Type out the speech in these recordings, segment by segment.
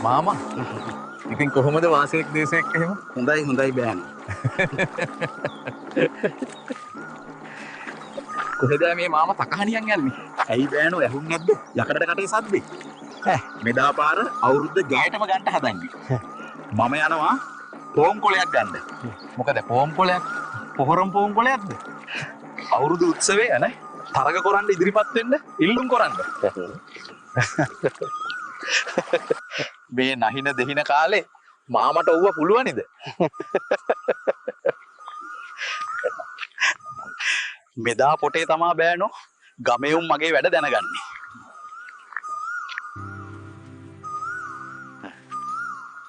මාමා ඉතින් කොහොමද වාසයක් දේශයක් එහෙම? හොඳයි බෑනෝ. කොහෙද මේ මාමා තකහණියන් යන්නේ? ඇයි බෑනෝ ඇහුන්නේ නැද්ද? යකඩට කටේ සද්දේ. මෙදා පාර අවුරුද්ද ජයටම ගන්න හදන්නේ. මම යනවා පෝම් කොලයක් ගන්න. මොකද පෝම් කොලයක් පොහොරම් පෝම් කොලයක්ද? අවුරුදු උත්සවය නේ? තරග කරන්න ඉදිරිපත් වෙන්න ඉල්ලුම් කරන්න. මේ නහින දෙහින කාලේ මාමට ඔව්ව පුළුවනිද? මෙදා පොටේ තමා බෑනෝ ගමේ උන් මගේ වැඩ දැනගන්නේ.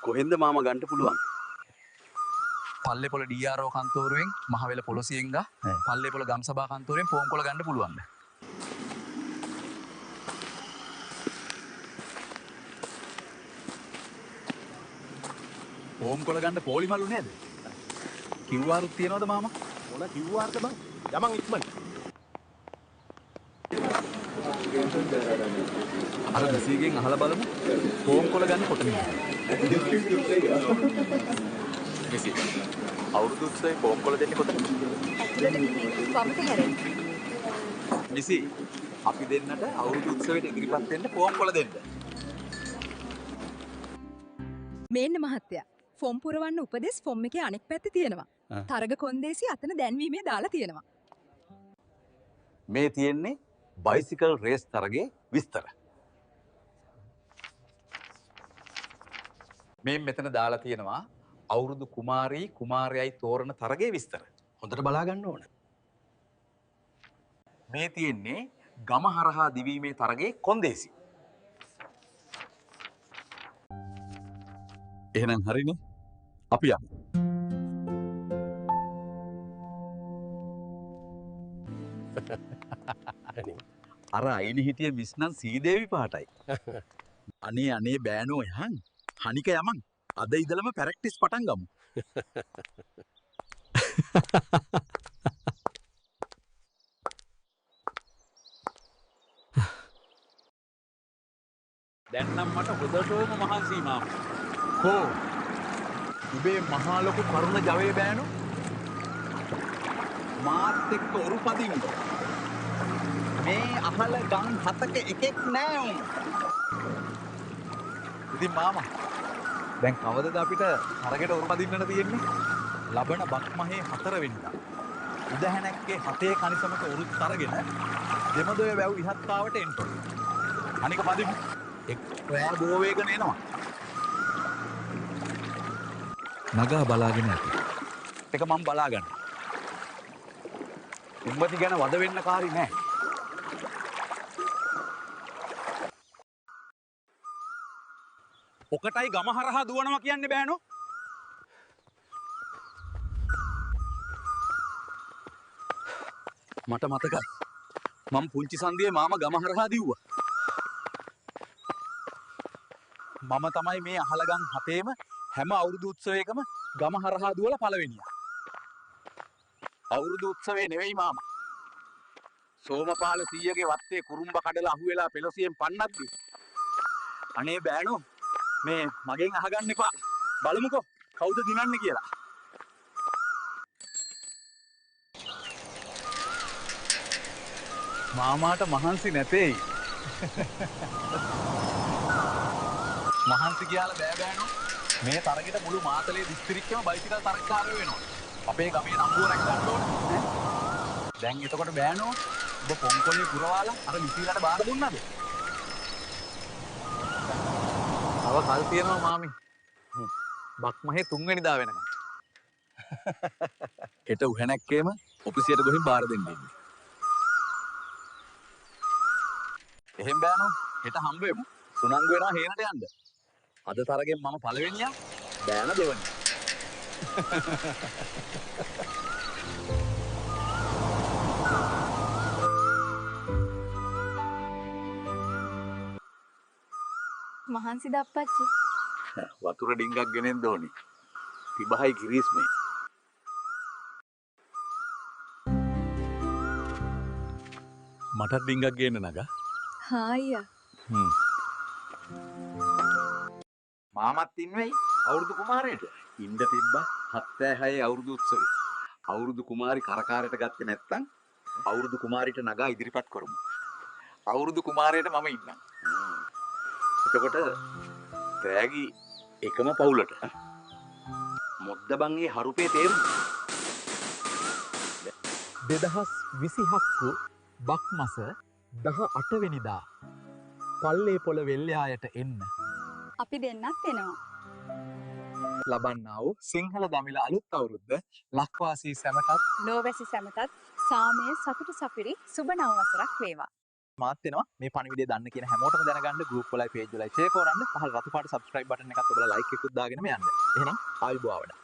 කොහෙන්ද මාම ගන්න පුළුවන්? පල්ලේපොළ DRO කන්තෝරුවෙන් මහවෙල පොලොසියෙන් ගා පල්ලේපොළ ගම්සභා කන්තෝරුවෙන් පෝම් කොල ගන්න පුළුවන්ද? පෝම් කොල ගන්න පොලිමලු නේද? QR උත් තියනවද මාමා? මොන කිව්වාර්ද බං? යමන් ඉක්මන. අර දෙසියගෙන් අහලා බලමු පෝම් කොල ගන්න කොතනින්ද? මෙසි අවුරුදු උත්සවයේ පෝම් කොල දෙන්නේ කොතනද? වමට හැරෙන්න. මෙසි අපි දෙන්නට අවුරුදු උත්සවයට ඉදිරිපත් වෙන්න පෝම් කොල දෙන්න. මේන්න මහත්තයා. ෆොම් පුරවන්න උපදෙස් ෆොම් එකේ අනෙක් පැත්තේ තියෙනවා. තරග කොන්දේසි අතන දැන්වීමේ දාලා තියෙනවා. මේ තියෙන්නේ බයිසිකල් රේස් තරගේ විස්තර. මේ මෙතන දාලා තියෙනවා අවුරුදු කුමාරයයි තෝරන තරගේ විස්තර. හොඳට බලා ගන්න ඕන. මේ තියෙන්නේ ගම හරහා දිවීමේ තරගේ කොන්දේසි. එහෙනම් හරිනේ. අපි යමු. අර අයින හිටිය මිස්නන් සීදේවි පාටයි. අනේ බෑනෝ යහන්. හනික යමන්. අද ඉදලම පැරක්ටිස් පටන් ගමු. දැන් නම් මට හොදටම මහන්සි මාමා. කෝ උබේ මහා ලොකු කරුණ ජවයේ බෑනෝ. මාත් එක්ක ඔරු පදින්න. මේ අහල ගම් 7ක එකෙක් නෑ උන්. ඉතින් මාමා දැන් කවදද අපිට තරගෙට ඔරු පදින්නට තියෙන්නේ? ලබන බක්මහේ 4 වෙනිදා. උදැහැණැක්කේ 7 කනිසමක ඔරුත් අරගෙන දෙමදොය වැව් ඉහත්තාවට එන්න ඕනේ. අනික පදිමු. එක් රෑ බෝ වේගන එනවා. නගා බලාගෙන ඇති. ඒක මම බලා ගන්න. උඹති ගැන වද වෙන්න කාරි නෑ. ඔකටයි ගම හරහා දුවනවා කියන්නේ බෑනෝ. මට මතකයි. මම පුංචි සන්දියේ මාම ගම හරහා දිව්වා. මම තමයි මේ අහලගම් 7ේම හැම අවුරුදු උත්සවයකම ගම හරහා දුවලා පළවෙනියා. අවුරුදු උත්සවේ නෙවෙයි මාමා. සෝමපාල සීයගේ වත්තේ කුරුම්බ කඩලා අහුවෙලා පෙළොසියෙන් පන්නද්දි. අනේ බෑනෝ මේ මගෙන් අහගන්න එපා. බලමුකෝ කවුද දිනන්නේ කියලා. මාමාට මහන්සි නැතේයි. මහන්සි කියලා බෑනෝ. මේ තරගෙට මුළු මාතලේ දිස්ත්‍රික්කෙම බයිසිකල් තරගකාරයෝ වෙනවා. අපේ ගමේ නම්බුව රැක ගන්න ඕනේ. දැන් එතකොට බෑනෝ ඔබ පොන්කොලේ පුරවාලා අර මිසීලට බාර දුන්නාද? තව කල් තියෙනවා මාමි. බක්මහේ 3 වෙනිදා වෙනකම්. හෙට උහැණැක්කේම ඔෆිසියට ගොහින් බාර දෙන්න ඉන්නේ. එහෙන් බෑනෝ හෙට හම්බ වෙමු. සුනංගු වෙනවා හේනට යන්න. අද තරගෙන් මම පළවෙනියා බෑන දෙවනියා. මහන්සි දප්පච්චි. වතුර ඩිංගක් ගෙනෙන්න ඕනි. තිබහයි කිරිස් මේ. මටත් ඩිංගක් ගේන්න නගා. හා අයියා. මාමත් ඉන්වෙයි අවුරුදු කුමාරයට. ඉන්ඩ තිබ්බ 76 අවුරුදු උත්සවේ. අවුරුදු කුමාරි කරකාරයට ගත්තේ නැත්තම් අවුරුදු කුමාරිට නගා ඉදිරිපත් කරමු. අවුරුදු කුමාරයට මම ඉන්නම්. එතකොට තෑගි එකම පවුලට. මොද්ද බංගේ හරුපේ තේරුම. 2027 බක් මස 18 වෙනිදා පල්ලේ පොළ වෙල්යායට එන්න අපි දෙන්නත් එනවා. ලබන්නා වූ සිංහල දමිළ අලුත් අවුරුද්ද ලක්වාසී සැමටත් ලෝවැසි සැමටත් සාමය සතුට සපිරි සුබ නව වසරක් වේවා. මාත් වෙනවා මේ පණිවිඩය දන්න කියන හැමෝටම දැනගන්න ගෲප් වලයි පේජ් වලයි ෂෙයා කරන්න පහල රතු පාට subscribe button එකත් ඔබලා like එකකුත් දාගෙනම යන්න. එහෙනම් ආයුබෝවන්.